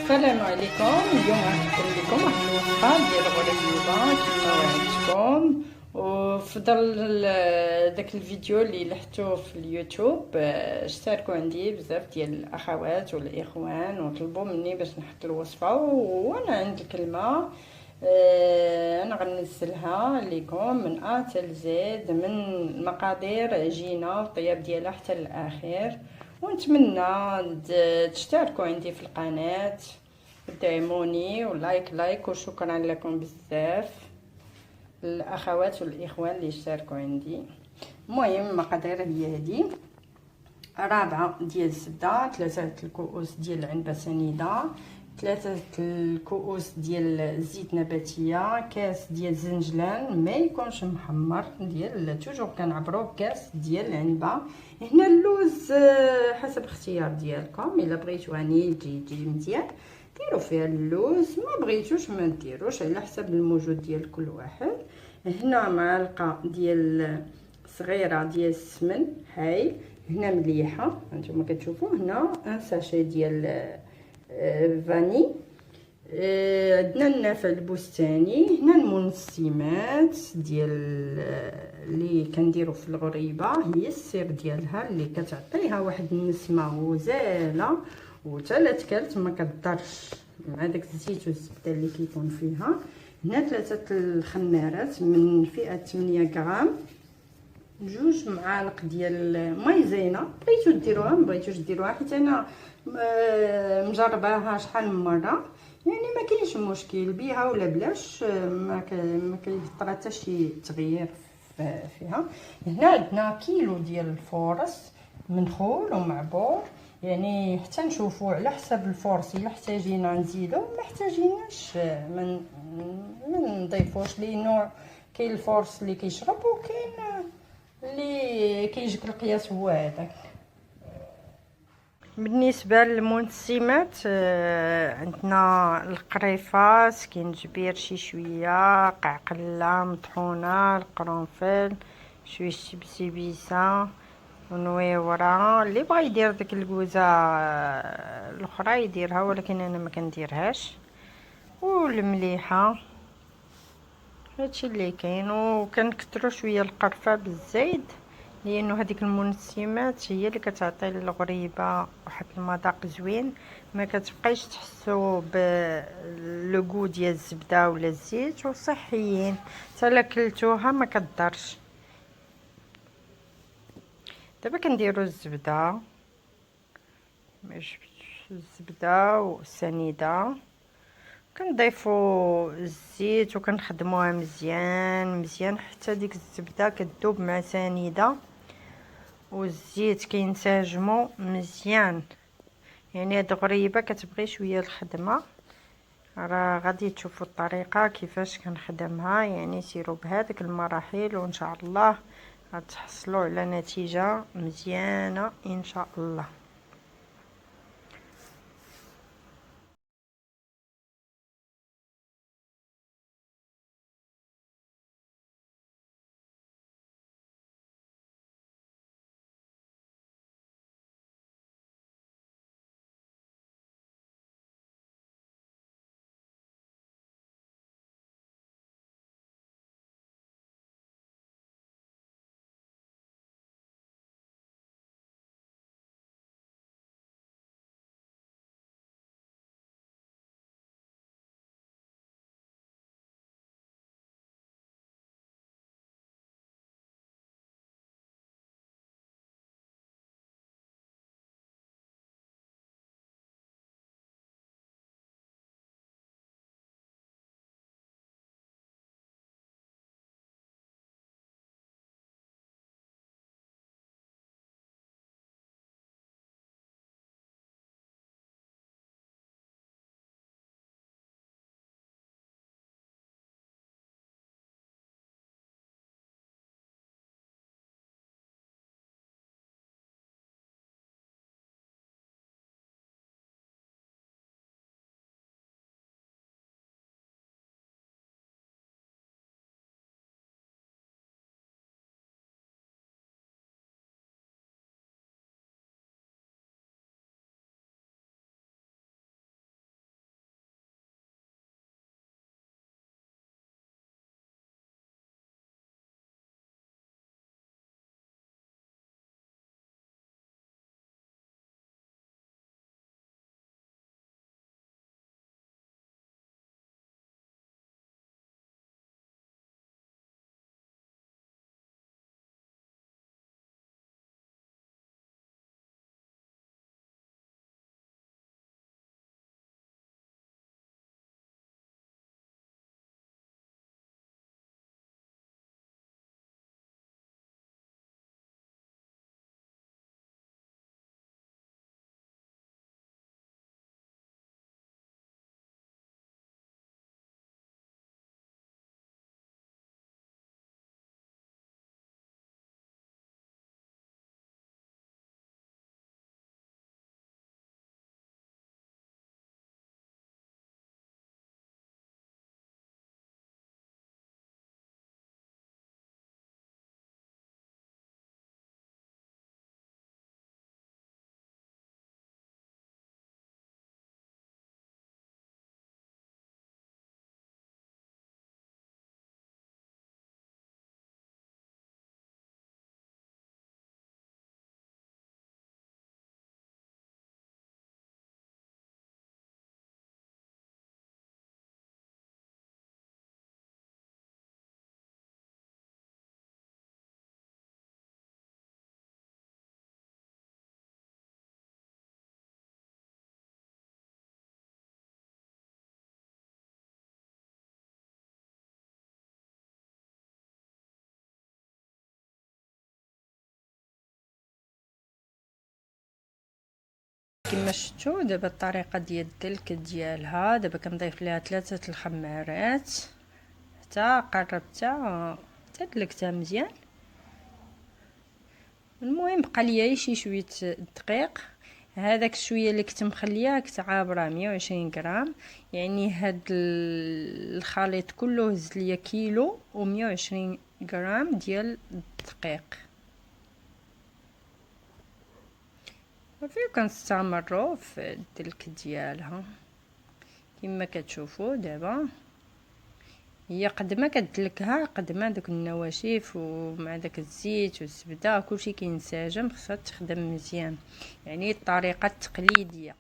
السلام عليكم. اليوم غنقدم لكم واحد الوصفه ديال غريبه كما وعدتكم. وفضل داك الفيديو اللي لحتوه في اليوتيوب، اشتركوا عندي بزاف ديال الاخوات والاخوان وطلبوا مني باش نحط الوصفه، وانا عند الكلمه. انا غنزلها لكم من ا حتى زد، من المقادير عجينه الطياب ديالها حتى الاخير. ونتمنى تشتركوا عندي في القناه، دعموني ولايك وشكرا لكم بزاف الاخوات والاخوان اللي اشتركوا عندي. المهم المقادير هي هذه: رابعة ديال الزبده، 3 الكؤوس ديال العنبه سنيده، 3 الكؤوس ديال زيت نباتيه، كاس ديال الزنجلان ما يكونش محمر، ديال توجور كنعبروه كاس ديال العنبه. هنا اللوز حسب اختيار ديالكم، الا بغيتو هاني يجي مزيان ديروا فيها اللوز، ما بغيتوش ما ديروش، على حسب الموجود ديال كل واحد. هنا معلقه ديال صغيره ديال السمن هايل، هنا مليحه هانتوما كتشوفوا، هنا ان ساشي ديال فاني، عندنا النافع البستاني، هنا المنسمات ديال اللي كنديروا في الغريبه، هي السر ديالها اللي كتعطيها واحد النسمه غزاله وتا لا تكلت ما كتضرش مع داك الزيت والزبده اللي كيكون فيها. هنا 3 الخمارات من فئه 8 غرام، 2 معالق ديال مايزينا، بغيتو ديروها ما بغيتوش ديروها، حيت انا مجرباها شحال من مره، يعني ما كاينش مشكل بها ولا بلاش، ما كيطرا حتى شي تغيير فيها. هنا عندنا كيلو ديال الفورص منخول ومعبور، يعني حتى نشوفوا على حسب الفورص، الا احتاجينا نزيدو، ما احتاجيناش ما نضيفوش، لانه كاين الفورص اللي كيشرب وكاين اللي كيجيك القياس هو هذاك. بالنسبه للمنسمات، عندنا القريفه، سكينجبير شي شويه، قعقله مطحونه، القرنفل، شويه سبسبيسه ونويوره. اللي بغى يدير ديك الكوزه الاخرى يديرها، ولكن انا ما كنديرهاش، والمليحه. هادشي اللي كاين. وكنكثروا شويه القرفه بالزيت، لانه هذيك المنسمات هي اللي كتعطي للغريبه واحد المذاق زوين، ما كتبقايش تحسوا باللوغو ديال الزبده ولا الزيت، وصحيين حتى لا كلتوها ما كضرش. دابا كنديروا الزبده، الزبده والسنيده، كنضيفوا الزيت وكنخدموها مزيان مزيان حتى ديك الزبده كتذوب مع سنيده والزيت كينسجموا مزيان. يعني هاد غريبه كتبغي شويه الخدمه، راه غادي تشوفوا الطريقه كيفاش كنخدمها، يعني سيروا بهذيك المراحل وان شاء الله غتحصلوا على نتيجه مزيانه ان شاء الله. كما شفتوا دابا الطريقه ديال الدلك ديالها. دابا كنضيف ليها 3 الخمارات حتى قربتها حتى دلكتها مزيان. المهم بقى ليا شي شويه دقيق. هذاك الشويه اللي كنت مخلياه كنت عابره 120 غرام، يعني هاد الخليط كله هز ليا كيلو و120 غرام ديال الدقيق. صافي كنستمروا في الدلك ديالها كما كتشوفوا. دابا هي قد ما كدلكها قد ما دوك النواشف ومع داك الزيت والزبده كلشي كينسجم، خصها تخدم مزيان، يعني الطريقه التقليديه.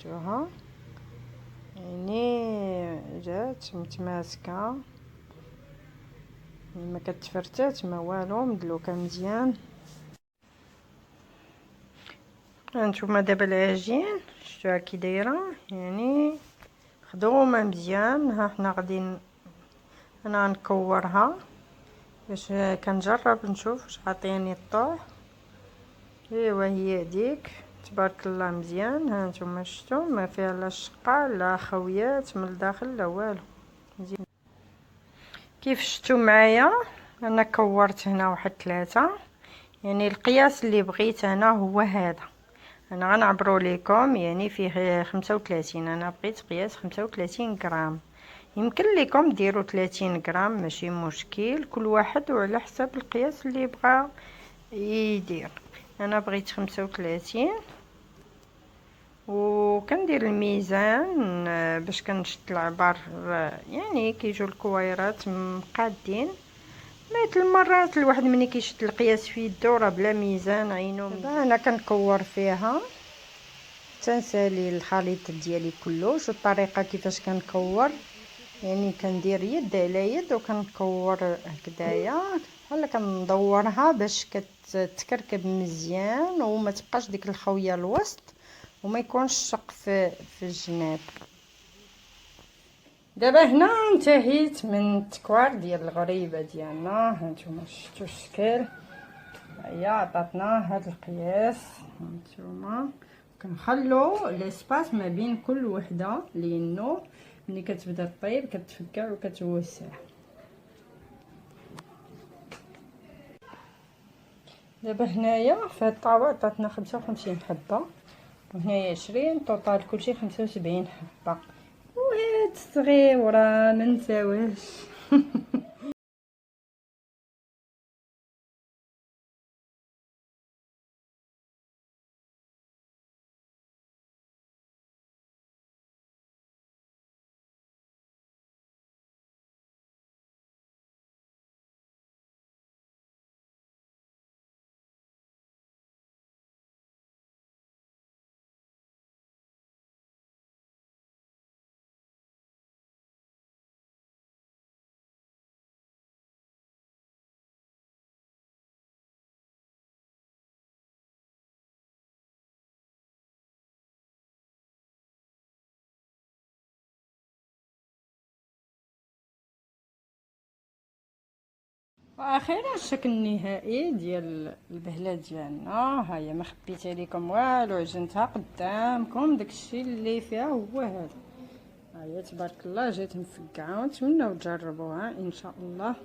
شفتوها يعني جات متماسكه، ما كتفرتات ما والو، مدلوكه مزيان. هانتوما دابا العجين شفتوها كي دايره، يعني خدومه مزيان. ها حنا غادي انا نكورها باش كنجرب نشوف واش عطيني الطوع. ايوا هي ديك تبارك الله مزيان. ها نتوما شفتوا ما فيها لا شقه لا خويات من الداخل لا والو، مزيان. كيف شفتوا معايا انا كورت هنا واحد 3، يعني القياس اللي بغيت انا هو هذا. انا غنعبروا لكم يعني فيه 35، انا بغيت قياس 35 غرام. يمكن لكم ديروا 30 غرام ماشي مشكل، كل واحد وعلى حسب القياس اللي بغى يدير. انا بغيت 35 وكندير الميزان باش كنشد العبار، يعني كيجوا الكويرات مقادين. ميت المرات الواحد ملي كيشد القياس في يدو راه بلا ميزان عينو. انا كنكور فيها تنسالي الخليط ديالي كله. شو الطريقه كيفاش كنكور، يعني كندير يد على يد وكنكور هكذايا بحال كندورها باش كتكركب مزيان وما تبقاش ديك الخويه الوسط وما يكونش الشق في الجناب. دابا هنا انتهيت من التكوار ديال الغريبه ديالنا. هانتوما شفتوا الشكل، هي عطاتنا هذا القياس. هانتوما كنخلو ليسباس ما بين كل وحده لانه ملي كتبدا طيب كتفكع وكتوسع. دابا هنايا في هاد الطاوه عطاتنا 55 حبه، وهنايا 20 طوطال كلشي 75 حبه. وهاد الصغيره منساوهاش. واخيرا الشكل النهائي ديال البهله ديالنا. ها هي ما خبيت عليكم والو، عجنتها قدامكم. داكشي اللي فيها هو هذا. هيا تبارك الله جات مفقعه، ونتمنوا تجربوها ان شاء الله.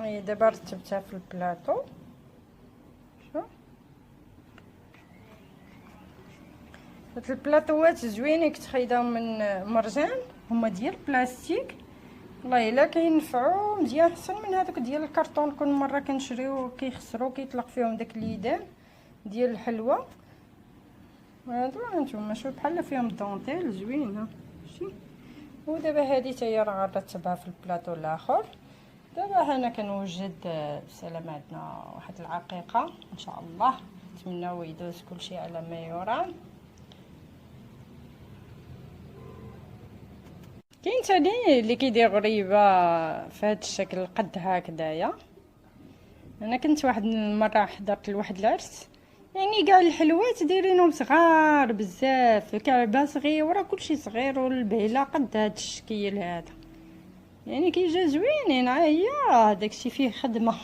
هيا دابا رتبتها في البلاطو. شوف هاد البلاطوات زوينين، كتخيداهم من مرجان، هما ديال البلاستيك. والله الا كينفعوا مزيان، احسن من هذوك ديال الكرتون كل مره كنشريو كيخسروا، كيطلق فيهم داك اليدان ديال الحلوى. هادو هانتوما شوف بحال فيهم دونتيل زوينه شتي. ودابا هذه حتى هي راه غنرتبها في البلاطو الاخر. دابا هنا كنوجد بسلامه عندنا واحد العقيقه ان شاء الله، نتمناو يدوز كلشي على ما يرام. كاين ثاني اللي كيدير غريبه في هذا الشكل قد هكذايا. انا كنت واحد المره حضرت لواحد العرس، يعني كاع الحلوات دايرينهم صغار بزاف، كعبه صغيره كلشي صغير، والبهله قد هذا الشكل هذا، يعني كيجا زوينين. هي داكشي فيه خدمه.